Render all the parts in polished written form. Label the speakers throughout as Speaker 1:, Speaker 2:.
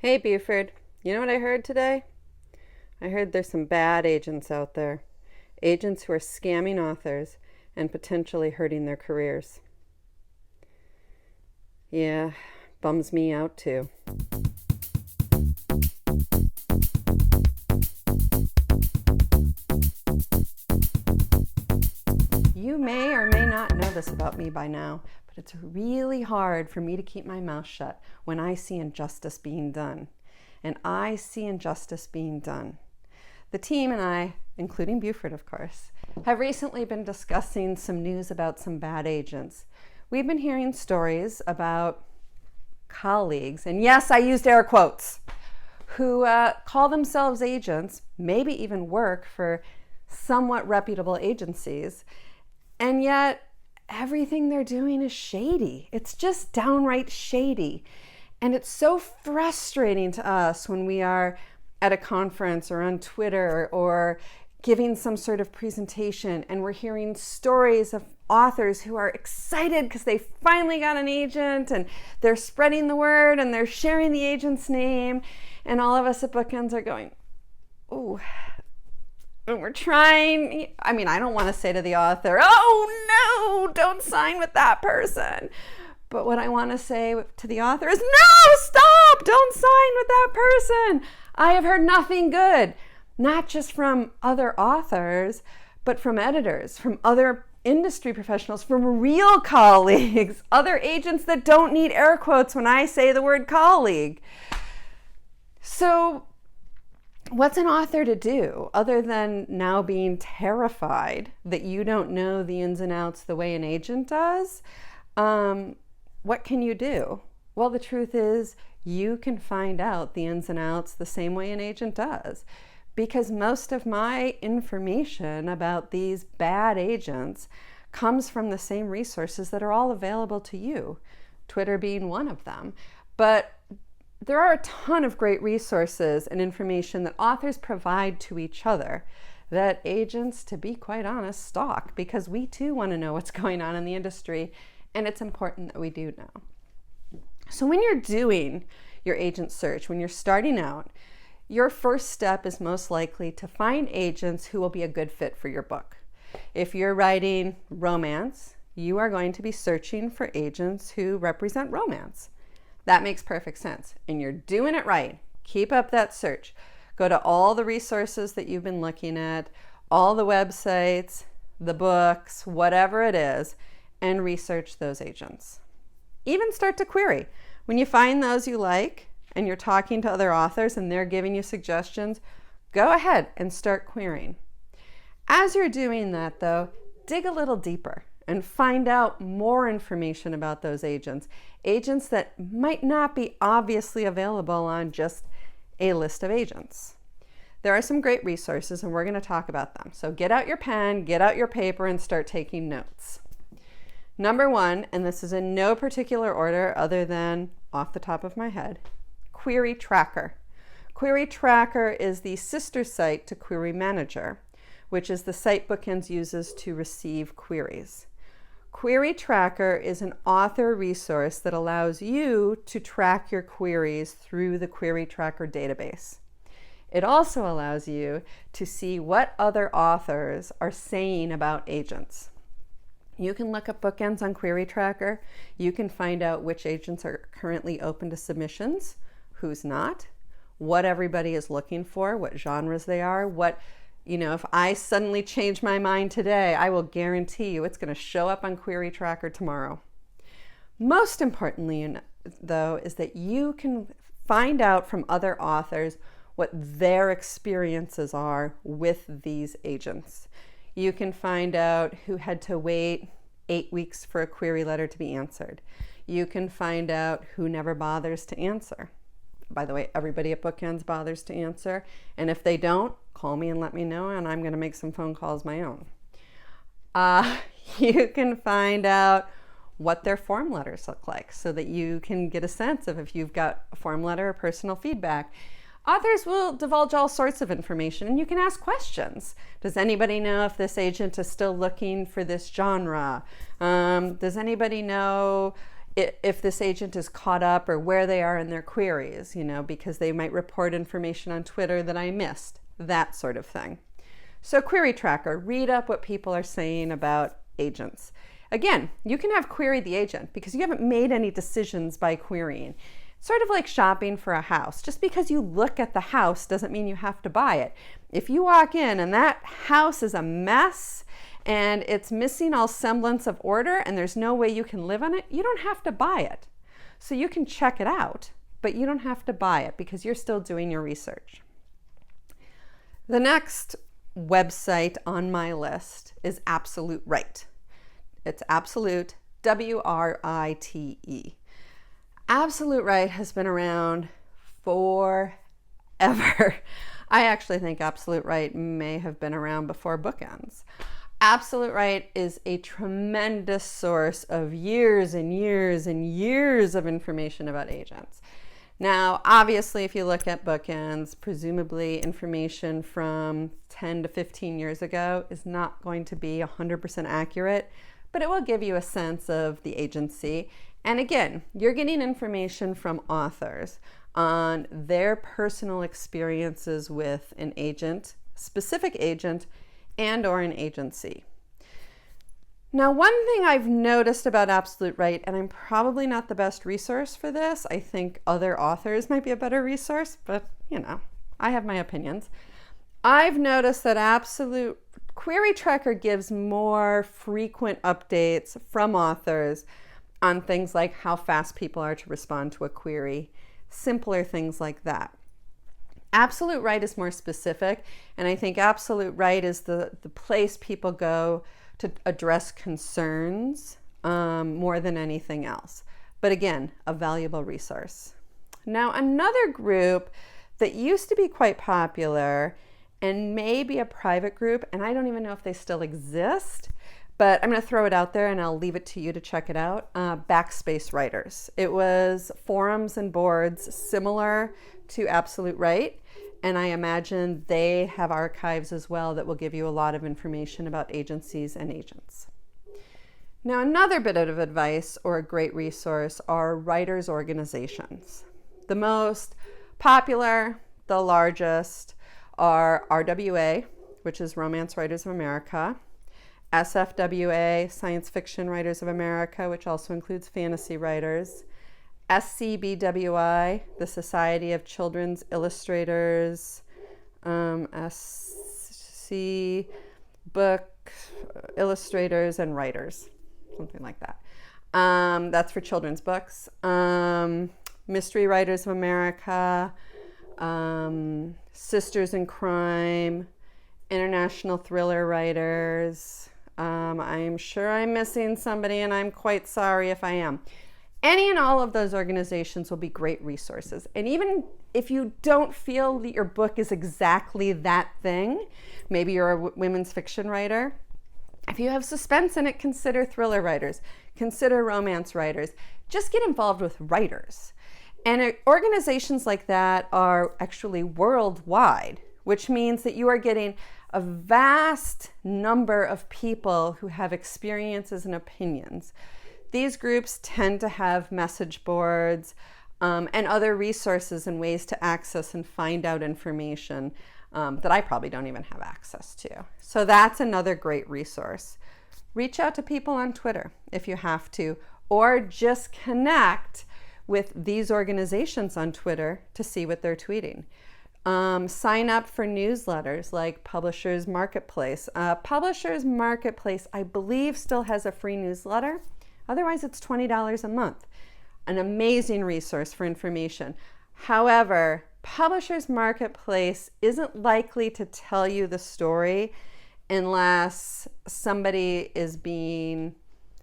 Speaker 1: Hey Buford, you know what I heard today? I heard there's some bad agents out there. Agents who are scamming authors and potentially hurting their careers. Yeah, bums me out too. You may or may not know this about me by now, but it's really hard for me to keep my mouth shut when I see injustice being done. And I see injustice being done. The team and I, including Buford of course, have recently been discussing some news about some bad agents. We've been hearing stories about colleagues, and yes, I used air quotes, who call themselves agents, maybe even work for somewhat reputable agencies, and yet everything they're doing is shady. It's just downright shady. And it's so frustrating to us when we are at a conference or on Twitter or giving some sort of presentation and we're hearing stories of authors who are excited because they finally got an agent and they're spreading the word and they're sharing the agent's name, and all of us at BookEnds are going, ooh, and we're trying. I mean, I don't want to say to the author, oh no, don't sign with that person. But what I want to say to the author is, no, stop, don't sign with that person. I have heard nothing good, not just from other authors, but from editors, from other industry professionals, from real colleagues, other agents that don't need air quotes when I say the word colleague. So what's an author to do other than now being terrified that you don't know the ins and outs the way an agent does? What can you do? Well, the truth is you can find out the ins and outs the same way an agent does, because most of my information about these bad agents comes from the same resources that are all available to you, Twitter being one of them. But there are a ton of great resources and information that authors provide to each other that agents, to be quite honest, stalk, because we too want to know what's going on in the industry, and it's important that we do know. So when you're doing your agent search, when you're starting out, your first step is most likely to find agents who will be a good fit for your book. If you're writing romance, you are going to be searching for agents who represent romance. That makes perfect sense, and you're doing it right. Keep up that search. Go to all the resources that you've been looking at, all the websites, the books, whatever it is, and research those agents. Even start to query. When you find those you like and you're talking to other authors and they're giving you suggestions, go ahead and start querying. As you're doing that though, dig a little deeper and find out more information about those agents that might not be obviously available on just a list of agents. There are some great resources and we're going to talk about them. So get out your pen, get out your paper, and start taking notes. Number one, and this is in no particular order other than off the top of my head, Query Tracker. Query Tracker is the sister site to Query Manager, which is the site BookEnds uses to receive queries. Query Tracker is an author resource that allows you to track your queries through the Query Tracker database. It also allows you to see what other authors are saying about agents. You can look up BookEnds on Query Tracker. You can find out which agents are currently open to submissions, who's not, what everybody is looking for, what genres they are, if I suddenly change my mind today, I will guarantee you it's going to show up on Query Tracker tomorrow. Most importantly, though, is that you can find out from other authors what their experiences are with these agents. You can find out who had to wait 8 weeks for a query letter to be answered. You can find out who never bothers to answer. By the way, everybody at BookEnds bothers to answer, and if they don't, call me and let me know, and I'm going to make some phone calls my own. You can find out what their form letters look like so that you can get a sense of if you've got a form letter or personal feedback. Authors will divulge all sorts of information, and you can ask questions. Does anybody know if this agent is still looking for this genre? Does anybody know if this agent is caught up or where they are in their queries, because they might report information on Twitter that I missed, that sort of thing. So query tracker, read up what people are saying about agents. Again, you can have queried the agent because you haven't made any decisions by querying. It's sort of like shopping for a house. Just because you look at the house doesn't mean you have to buy it. If you walk in and that house is a mess and it's missing all semblance of order and there's no way you can live in it, you don't have to buy it. So you can check it out, but you don't have to buy it because you're still doing your research. The next website on my list is Absolute Right. It's Absolute, W-R-I-T-E. Absolute Right has been around forever. I actually think Absolute Right may have been around before BookEnds. Absolute Right is a tremendous source of years and years and years of information about agents. Now, obviously, if you look at BookEnds, presumably information from 10 to 15 years ago is not going to be 100% accurate, but it will give you a sense of the agency. And again, you're getting information from authors on their personal experiences with an agent, specific agent, and or an agency. Now, one thing I've noticed about Absolute Right, and I'm probably not the best resource for this, I think other authors might be a better resource, but I have my opinions. I've noticed that Absolute Query Tracker gives more frequent updates from authors on things like how fast people are to respond to a query, simpler things like that. Absolute Right is more specific, and I think Absolute Right is the place people go to address concerns more than anything else. But again, a valuable resource. Now, another group that used to be quite popular and may be a private group, and I don't even know if they still exist, but I'm going to throw it out there and I'll leave it to you to check it out. Backspace Writers. It was forums and boards similar to Absolute Right, and I imagine they have archives as well that will give you a lot of information about agencies and agents. Now, another bit of advice or a great resource are writers' organizations. The most popular, the largest, are RWA, which is Romance Writers of America, SFWA, Science Fiction Writers of America, which also includes fantasy writers, SCBWI, the Society of Children's Illustrators, SC Book Illustrators and Writers, something like that. That's for children's books. Mystery Writers of America, Sisters in Crime, International Thriller Writers. I'm sure I'm missing somebody, and I'm quite sorry if I am. Any and all of those organizations will be great resources. And even if you don't feel that your book is exactly that thing, maybe you're a women's fiction writer, if you have suspense in it, consider thriller writers, consider romance writers. Just get involved with writers. And organizations like that are actually worldwide, which means that you are getting a vast number of people who have experiences and opinions. These groups tend to have message boards and other resources and ways to access and find out information that I probably don't even have access to. So that's another great resource. Reach out to people on Twitter if you have to, or just connect with these organizations on Twitter to see what they're tweeting. Sign up for newsletters like Publishers Marketplace. Publishers Marketplace, I believe, still has a free newsletter. Otherwise, it's $20 a month. An amazing resource for information. However, Publishers Marketplace isn't likely to tell you the story unless somebody is being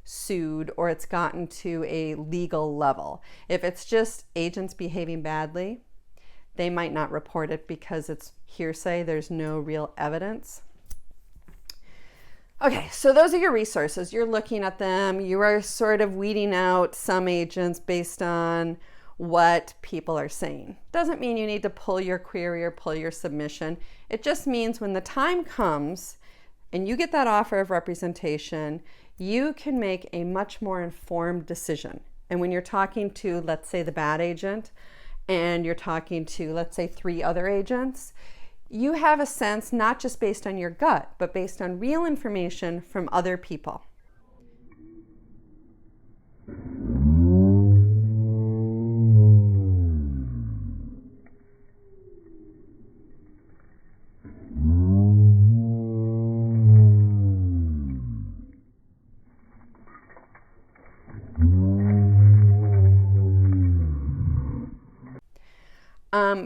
Speaker 1: sued or it's gotten to a legal level. If it's just agents behaving badly, they might not report it because it's hearsay. There's no real evidence. Okay, so those are your resources. You're looking at them. You are sort of weeding out some agents based on what people are saying. Doesn't mean you need to pull your query or pull your submission. It just means when the time comes and you get that offer of representation, you can make a much more informed decision. And when you're talking to, let's say, the bad agent, and you're talking to, let's say, 3 other agents, you have a sense not just based on your gut, but based on real information from other people.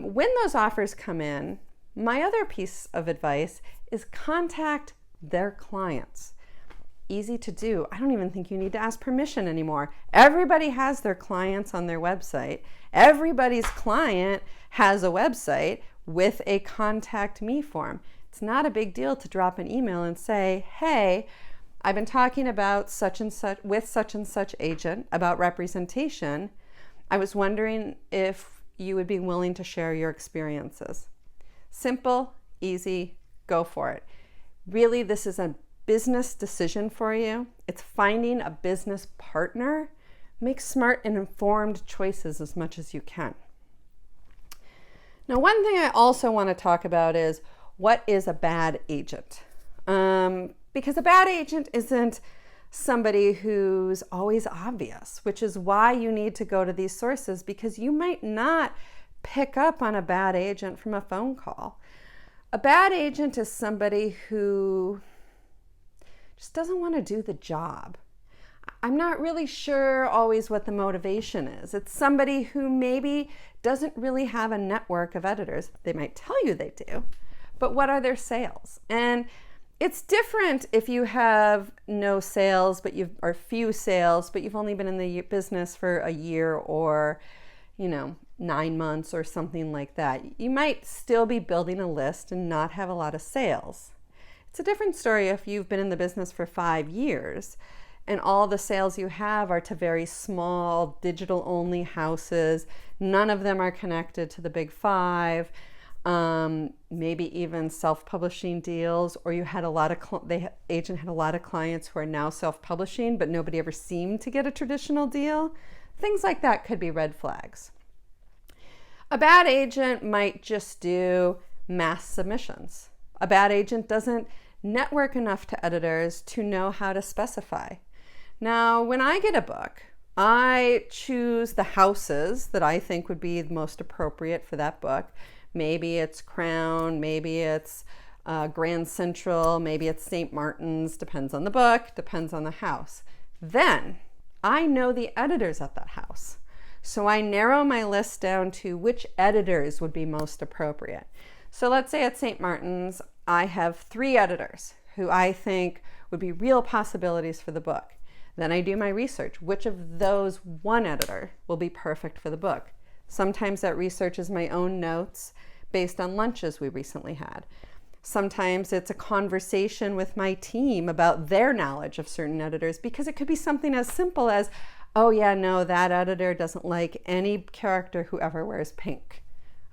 Speaker 1: When those offers come in, my other piece of advice is contact their clients. Easy to do. I don't even think you need to ask permission anymore. Everybody has their clients on their website. Everybody's client has a website with a contact me form. It's not a big deal to drop an email and say, hey, I've been talking about such and such with such and such agent about representation. I was wondering if you would be willing to share your experiences. Simple, easy, go for it. Really, this is a business decision for you. It's finding a business partner. Make smart and informed choices as much as you can. Now, one thing I also want to talk about is what is a bad agent? Because a bad agent isn't somebody who's always obvious, which is why you need to go to these sources, because you might not pick up on a bad agent from a phone call. A bad agent is somebody who just doesn't want to do the job. I'm not really sure always what the motivation is. It's somebody who maybe doesn't really have a network of editors. They might tell you they do, but what are their sales? And it's different if you have no sales, or few sales, but you've only been in the business for a year or, 9 months or something like that. You might still be building a list and not have a lot of sales. It's a different story if you've been in the business for 5 years and all the sales you have are to very small digital-only houses. None of them are connected to the big 5. Maybe even self-publishing deals, or you had the agent had a lot of clients who are now self-publishing, but nobody ever seemed to get a traditional deal. Things like that could be red flags. A bad agent might just do mass submissions. A bad agent doesn't network enough to editors to know how to specify. Now, when I get a book, I choose the houses that I think would be the most appropriate for that book. Maybe it's Crown, maybe it's Grand Central, maybe it's St. Martin's, depends on the book, depends on the house. Then I know the editors at that house. So I narrow my list down to which editors would be most appropriate. So let's say at St. Martin's, I have 3 editors who I think would be real possibilities for the book. Then I do my research. Which of those one editor will be perfect for the book? Sometimes that research is my own notes based on lunches we recently had. Sometimes it's a conversation with my team about their knowledge of certain editors, because it could be something as simple as, oh yeah, no, that editor doesn't like any character who ever wears pink.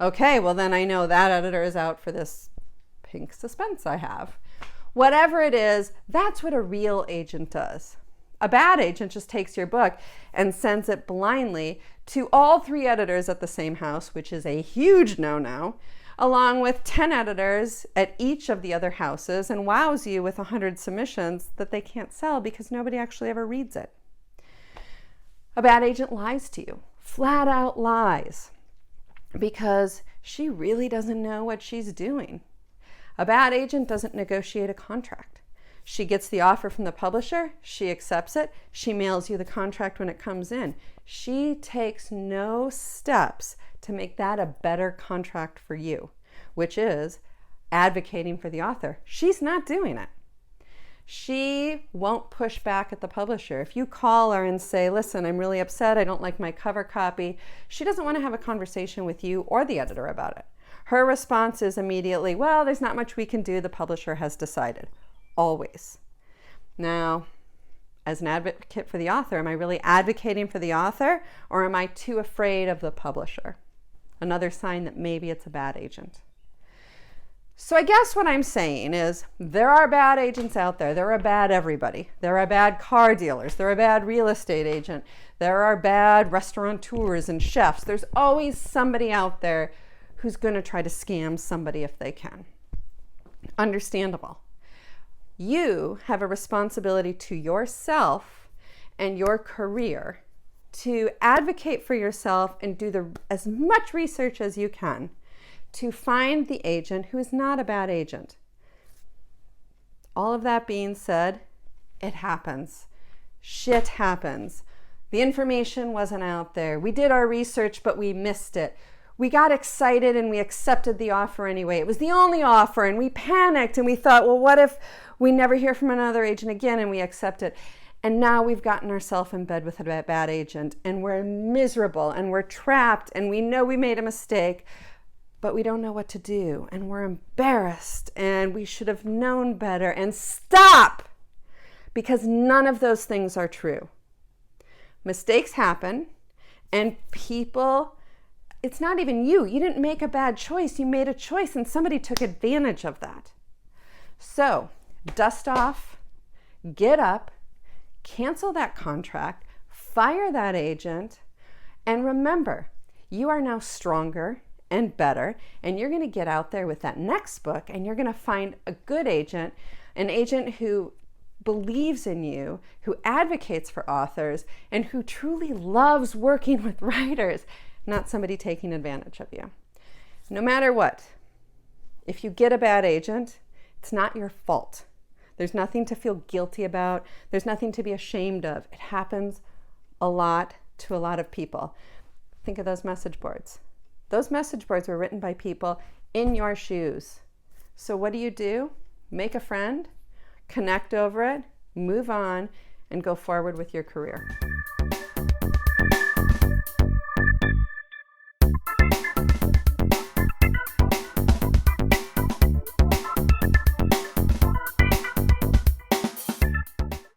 Speaker 1: Okay, well then I know that editor is out for this pink suspense I have. Whatever it is, that's what a real agent does. A bad agent just takes your book and sends it blindly to all 3 editors at the same house, which is a huge no-no, along with 10 editors at each of the other houses, and wows you with 100 submissions that they can't sell because nobody actually ever reads it. A bad agent lies to you, flat out lies, because she really doesn't know what she's doing. A bad agent doesn't negotiate a contract. She gets the offer from the publisher, she accepts it, she mails you the contract when it comes in. She takes no steps to make that a better contract for you, which is advocating for the author. She's not doing it. She won't push back at the publisher. If you call her and say, listen, I'm really upset, I don't like my cover copy, she doesn't want to have a conversation with you or the editor about it. Her response is immediately, well, there's not much we can do, the publisher has decided. Always. Now, as an advocate for the author, am I really advocating for the author, or am I too afraid of the publisher? Another sign that maybe it's a bad agent. So I guess what I'm saying is there are bad agents out there. There are bad everybody. There are bad car dealers. There are bad real estate agent. There are bad restaurateurs and chefs. There's always somebody out there who's going to try to scam somebody if they can. Understandable. You have a responsibility to yourself and your career to advocate for yourself and do as much research as you can to find the agent who is not a bad agent. All of that being said, it happens. Shit happens. The information wasn't out there. We did our research, but we missed it. We got excited and we accepted the offer anyway. It was the only offer and we panicked and we thought, well, what if we never hear from another agent again, and we accept it? And now we've gotten ourselves in bed with a bad agent and we're miserable and we're trapped and we know we made a mistake, but we don't know what to do and we're embarrassed and we should have known better. And stop! Because none of those things are true. Mistakes happen and people, it's not even you. You didn't make a bad choice. You made a choice and somebody took advantage of that. So dust off, get up, cancel that contract, fire that agent, and remember, you are now stronger and better, and you're going to get out there with that next book and you're going to find a good agent, an agent who believes in you, who advocates for authors, and who truly loves working with writers, not somebody taking advantage of you. No matter what, if you get a bad agent, it's not your fault. There's nothing to feel guilty about. There's nothing to be ashamed of. It happens a lot to a lot of people. Think of those message boards. Those message boards were written by people in your shoes. So what do? Make a friend, connect over it, move on, and go forward with your career.